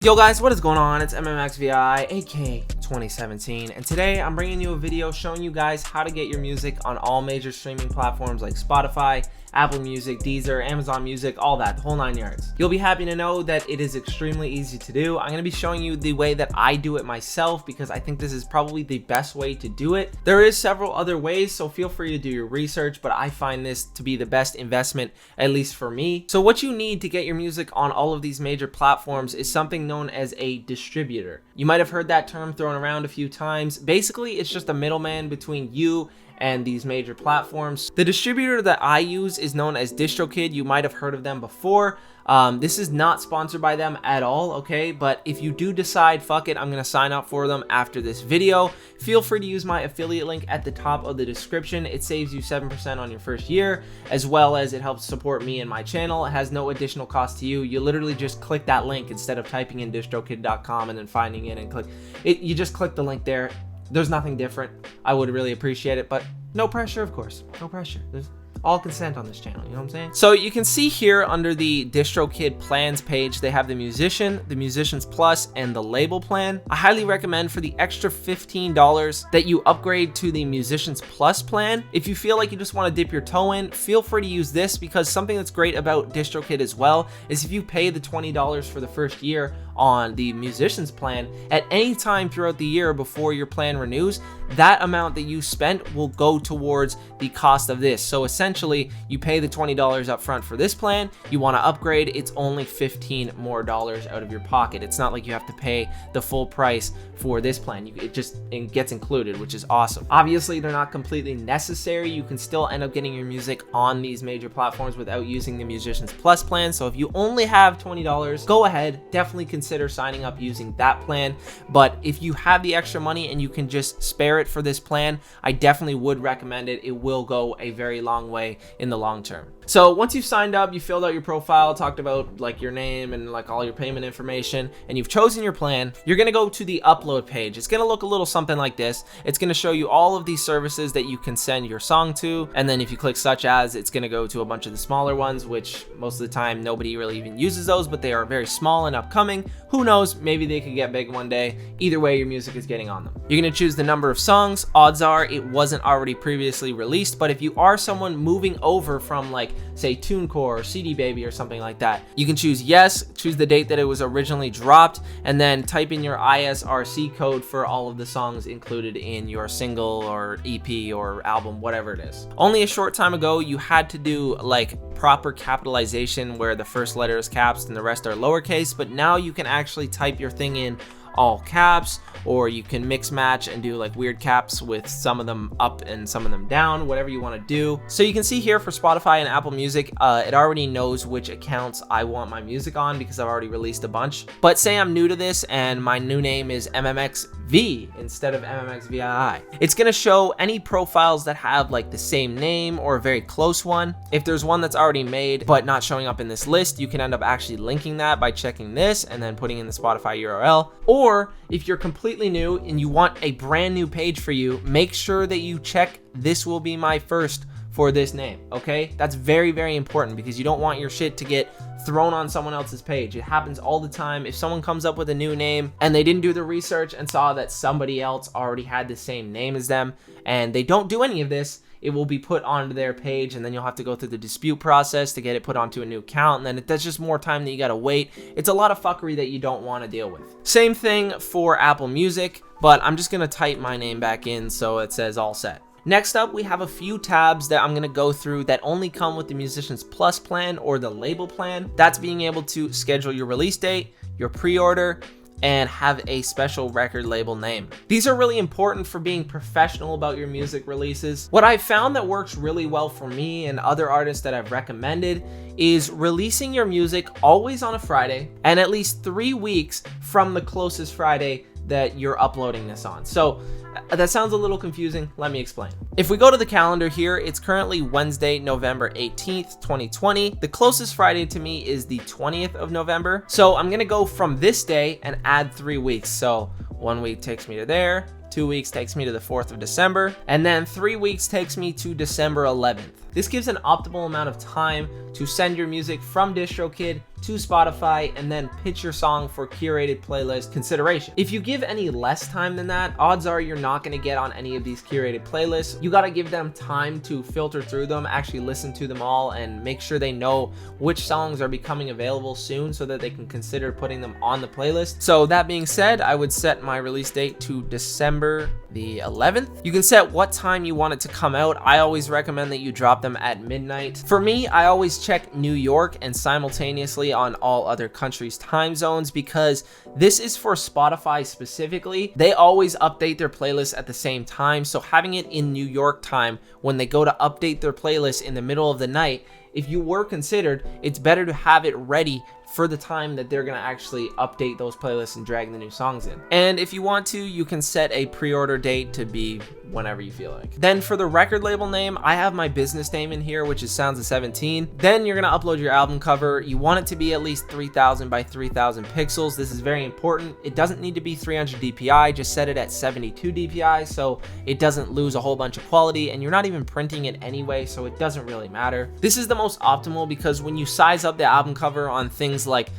Yo guys, what is going on? It's MMXVI, aka 2017, and today I'm bringing you a video showing you guys how to get your music on all major streaming platforms like Spotify, Apple Music, Deezer, Amazon Music, all that, the whole 9 yards. You'll be happy to know that it is extremely easy to do. I'm going to be showing you the way that I do it myself because I think this is probably the best way to do it. There is several other ways, so feel free to do your research, but I find this to be the best investment, at least for me. So what you need to get your music on all of these major platforms is something known as a distributor. You might have heard that term thrown around a few times. Basically, it's just a middleman between you and these major platforms. The distributor that I use is known as DistroKid. You might have heard of them before. This is not sponsored by them at all, okay? But if you do decide, fuck it, I'm gonna sign up for them after this video, feel free to use my affiliate link at the top of the description. It saves you 7% on your first year, as well as it helps support me and my channel. It has no additional cost to you. You literally just click that link instead of typing in distrokid.com and then finding it and click it. You just click the link there. There's nothing different. I would really appreciate it, but no pressure, of course. No pressure. There's all consent on this channel, you know what I'm saying? So you can see here under the DistroKid plans page, they have the musician, the musicians plus, and the label plan. I highly recommend for the extra $15 that you upgrade to the musicians plus plan. If you feel like you just want to dip your toe in, feel free to use this, because something that's great about DistroKid as well is if you pay the $20 for the first year on the musicians plan, at any time throughout the year before your plan renews, that amount that you spent will go towards the cost of this. So essentially, you pay the $20 up front for this plan, you want to upgrade, it's only $15 more out of your pocket. It's not like you have to pay the full price for this plan. It gets included, which is awesome. Obviously, they're not completely necessary. You can still end up getting your music on these major platforms without using the musicians plus plan. So if you only have $20, go ahead, definitely consider signing up using that plan. But if you have the extra money and you can just spare it for this plan, I definitely would recommend it. It will go a very long way in the long term. So once you've signed up, you filled out your profile, talked about like your name and like all your payment information, and you've chosen your plan, you're gonna go to the upload page. It's gonna look a little something like this. It's gonna show you all of these services that you can send your song to, and then if you click such as, it's gonna go to a bunch of the smaller ones, which most of the time nobody really even uses those, but they are very small and upcoming. Who knows, maybe they could get big one day. Either way, your music is getting on them. You're gonna choose the number of songs. Odds are it wasn't already previously released, but if you are someone moving over from like, say, TuneCore or CD Baby or something like that, you can choose yes, choose the date that it was originally dropped, and then type in your ISRC code for all of the songs included in your single or EP or album, whatever it is. Only a short time ago, you had to do like proper capitalization where the first letter is caps and the rest are lowercase, but now you can actually type your thing in all caps, or you can mix match and do like weird caps with some of them up and some of them down, whatever you want to do. So you can see here for Spotify and Apple Music, it already knows which accounts I want my music on because I've already released a bunch. But say I'm new to this and my new name is MMXV instead of MMXVI. It's going to show any profiles that have like the same name or a very close one. If there's one that's already made but not showing up in this list, you can end up actually linking that by checking this and then putting in the Spotify URL. Or if you're completely new and you want a brand new page for you, make sure that you check this will be my first for this name, okay? That's very, very important because you don't want your shit to get thrown on someone else's page. It happens all the time. If someone comes up with a new name and they didn't do the research and saw that somebody else already had the same name as them and they don't do any of this, it will be put onto their page, and then you'll have to go through the dispute process to get it put onto a new account, and then that's just more time that you gotta wait. It's a lot of fuckery that you don't want to deal with. Same thing for Apple Music, but I'm just gonna type my name back in so it says all set. Next up, we have a few tabs that I'm going to go through that only come with the Musicians Plus plan or the label plan. That's being able to schedule your release date, your pre-order, and have a special record label name. These are really important for being professional about your music releases. What I've found that works really well for me and other artists that I've recommended is releasing your music always on a Friday and at least 3 weeks from the closest Friday that you're uploading this on. So that sounds a little confusing. Let me explain. If we go to the calendar here, it's currently Wednesday, November 18th, 2020. The closest Friday to me is the 20th of November. So I'm gonna go from this day and add 3 weeks. So 1 week takes me to there, 2 weeks takes me to the 4th of December, and then 3 weeks takes me to December 11th. This gives an optimal amount of time to send your music from DistroKid to Spotify and then pitch your song for curated playlist consideration. If you give any less time than that, odds are you're not going to get on any of these curated playlists. You got to give them time to filter through them, actually listen to them all, and make sure they know which songs are becoming available soon so that they can consider putting them on the playlist. So that being said, I would set my release date to December the 11th. You can set what time you want it to come out. I always recommend that you drop them at midnight. For me, I always check New York and simultaneously on all other countries' time zones, because this is for Spotify specifically. They always update their playlists at the same time, so having it in New York time when they go to update their playlist in the middle of the night, if you were considered, it's better to have it ready for the time that they're gonna actually update those playlists and drag the new songs in. And if you want to, you can set a pre-order date to be whenever you feel like. Then for the record label name, I have my business name in here, which is Sounds of 17. Then you're gonna upload your album cover. You want it to be at least 3000 by 3000 pixels. This is very important. It doesn't need to be 300 DPI, just set it at 72 DPI so it doesn't lose a whole bunch of quality, and you're not even printing it anyway, so it doesn't really matter. This is the most optimal because when you size up the album cover on things like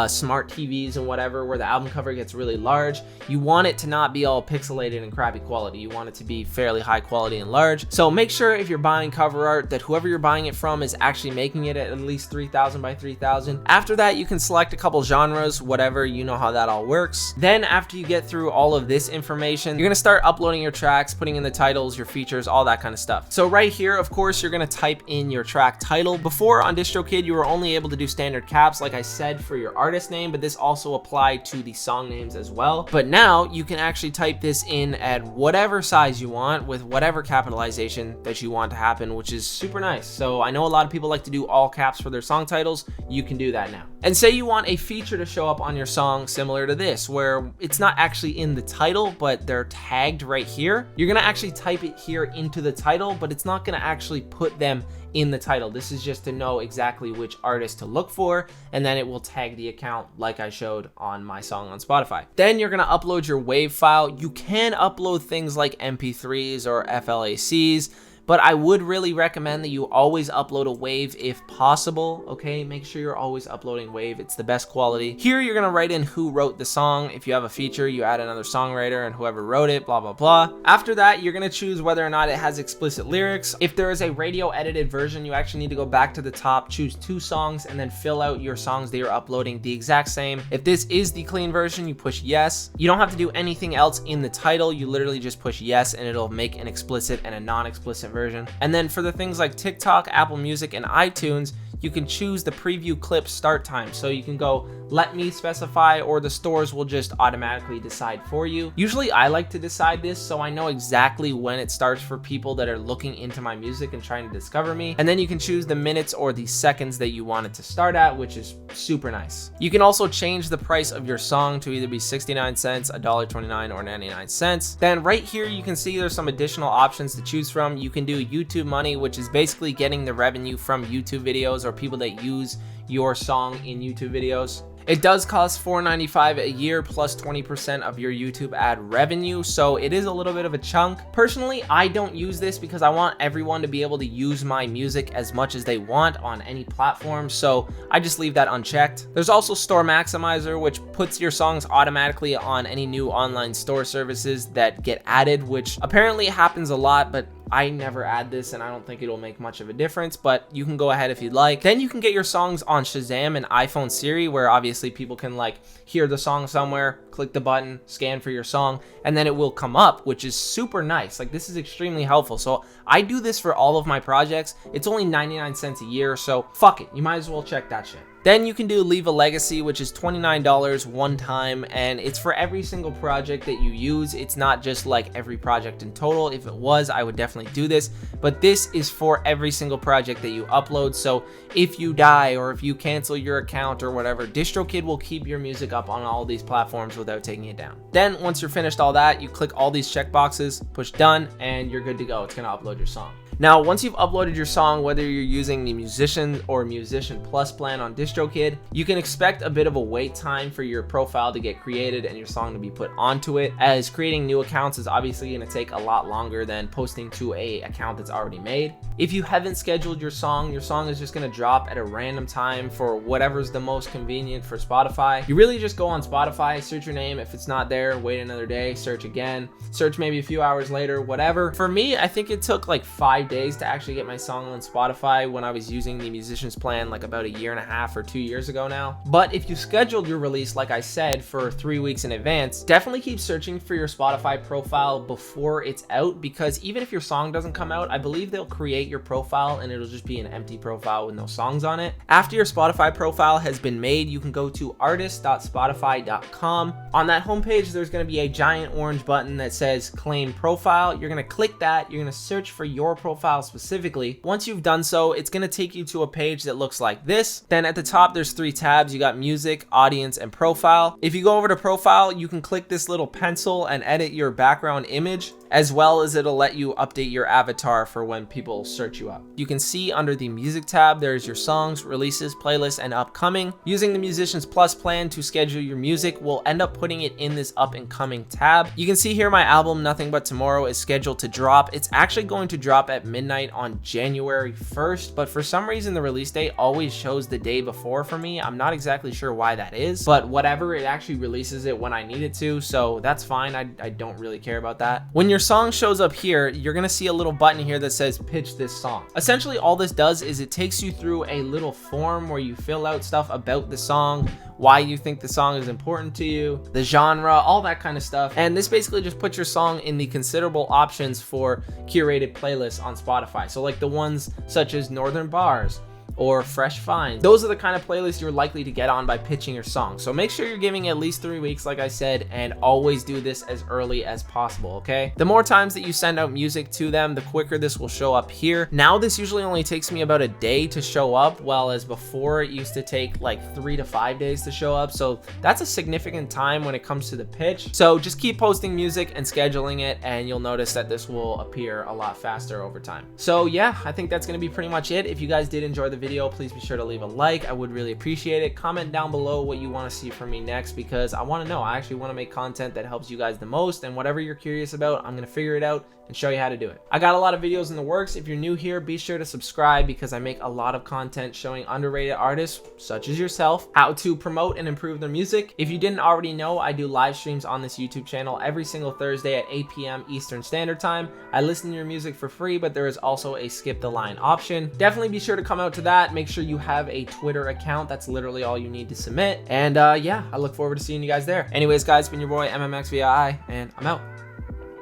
smart TVs and whatever, where the album cover gets really large, you want it to not be all pixelated and crappy quality. You want it to be fairly high quality and large. So make sure if you're buying cover art that whoever you're buying it from is actually making it at least 3000 by 3000. After that, you can select a couple genres, whatever, you know how that all works. Then after you get through all of this information, you're gonna start uploading your tracks, putting in the titles, your features, all that kind of stuff. So right here, of course, you're gonna type in your track title. Before on DistroKid, you were only able to do standard caps, like I said, for your artist name, but this also applied to the song names as well. But now you can actually type this in at whatever size you want with whatever capitalization that you want to happen, which is super nice. So I know a lot of people like to do all caps for their song titles. You can do that now. And say you want a feature to show up on your song similar to this, where it's not actually in the title, but they're tagged right here. You're gonna actually type it here into the title, but it's not gonna actually put them in the title. This is just to know exactly which artist to look for, and then it will tag the account like I showed on my song on Spotify. Then you're gonna upload your WAV file. You can upload things like MP3s or FLACs, but I would really recommend that you always upload a WAV if possible, okay? Make sure you're always uploading WAV. It's the best quality. Here, you're gonna write in who wrote the song. If you have a feature, you add another songwriter and whoever wrote it, blah, blah, blah. After that, you're gonna choose whether or not it has explicit lyrics. If there is a radio edited version, you actually need to go back to the top, choose 2 songs, and then fill out your songs that you're uploading the exact same. If this is the clean version, you push yes. You don't have to do anything else in the title. You literally just push yes, and it'll make an explicit and a non-explicit version. And then for the things like TikTok, Apple Music, and iTunes, you can choose the preview clip start time. So you can go, let me specify, or the stores will just automatically decide for you. Usually I like to decide this so I know exactly when it starts for people that are looking into my music and trying to discover me. And then you can choose the minutes or the seconds that you want it to start at, which is super nice. You can also change the price of your song to either be 69 cents, $1.29, or 99 cents. Then right here, you can see there's some additional options to choose from. You can do YouTube money, which is basically getting the revenue from YouTube videos or people that use your song in YouTube videos. It does cost $4.95 a year plus 20% of your YouTube ad revenue, so it is a little bit of a chunk. Personally, I don't use this because I want everyone to be able to use my music as much as they want on any platform, so I just leave that unchecked. There's also Store Maximizer, which puts your songs automatically on any new online store services that get added, which apparently happens a lot, but I never add this and I don't think it'll make much of a difference, but you can go ahead if you'd like. Then you can get your songs on Shazam and iPhone Siri, where obviously people can like hear the song somewhere, click the button, scan for your song, and then it will come up, which is super nice. Like, this is extremely helpful. So I do this for all of my projects. It's only 99 cents a year, so fuck it. You might as well check that shit. Then you can do Leave a Legacy, which is $29 one time, and it's for every single project that you use. It's not just like every project in total. If it was, I would definitely do this, but this is for every single project that you upload. So if you die or if you cancel your account or whatever, DistroKid will keep your music up on all these platforms without taking it down. Then once you're finished all that, you click all these checkboxes, push done, and you're good to go. It's gonna upload your song. Now, once you've uploaded your song, whether you're using the Musician or Musician Plus plan on DistroKid, you can expect a bit of a wait time for your profile to get created and your song to be put onto it, as creating new accounts is obviously going to take a lot longer than posting to a account that's already made. If you haven't scheduled your song is just going to drop at a random time for whatever's the most convenient for Spotify. You really just go on Spotify, search your name. If it's not there, wait another day, search again, search maybe a few hours later, whatever. For me, I think it took like 5 days to actually get my song on Spotify when I was using the Musicians plan like about a year and a half or 2 years ago now. But if you scheduled your release, like I said, for 3 weeks in advance, definitely keep searching for your Spotify profile before it's out, because even if your song doesn't come out, I believe they'll create your profile and it'll just be an empty profile with no songs on it. After your Spotify profile has been made, you can go to artist.spotify.com. On that homepage, there's going to be a giant orange button that says claim profile. You're going to click that. You're going to search for your profile specifically. Once you've done so, it's going to take you to a page that looks like this. Then at the top, there's 3 tabs. You got music, audience, and profile. If you go over to profile, you can click this little pencil and edit your background image, as well as it'll let you update your avatar for when people search you up. You can see under the music tab, there's your songs, releases, playlists, and upcoming. Using the Musicians Plus plan to schedule your music will end up putting it in this up and coming tab. You can see here my album Nothing But Tomorrow is scheduled to drop. It's actually going to drop at midnight on January 1st, but for some reason the release date always shows the day before for me. I'm not exactly sure why that is, but whatever, it actually releases it when I need it to, so that's fine. I don't really care about that. When your song shows up here, you're gonna see a little button here that says pitch this song. Essentially all this does is it takes you through a little form where you fill out stuff about the song, why you think the song is important to you, the genre, all that kind of stuff. And this basically just puts your song in the considerable options for curated playlists on Spotify. So like the ones such as Northern Bars or Fresh Finds. Those are the kind of playlists you're likely to get on by pitching your song. So make sure you're giving at least 3 weeks, like I said, and always do this as early as possible, okay? The more times that you send out music to them, the quicker this will show up here. Now this usually only takes me about a day to show up, while as before it used to take like 3 to 5 days to show up. So that's a significant time when it comes to the pitch. So just keep posting music and scheduling it, and you'll notice that this will appear a lot faster over time. So yeah, I think that's gonna be pretty much it. If you guys did enjoy the video, please be sure to leave a like. I would really appreciate it. Comment down below what you want to see from me next, because I want to know. I actually want to make content that helps you guys the most, and whatever you're curious about, I'm going to figure it out and show you how to do it. I got a lot of videos in the works. If you're new here, be sure to subscribe, because I make a lot of content showing underrated artists such as yourself how to promote and improve their music. If you didn't already know, I do live streams on this YouTube channel every single Thursday at 8 p.m. Eastern Standard Time. I listen to your music for free, but there is also a skip the line option. Definitely be sure to come out to that. Make sure you have a Twitter account. That's literally all you need to submit. And yeah, I look forward to seeing you guys there. Anyways, guys, it's been your boy MMXVI, and I'm out.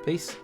Peace.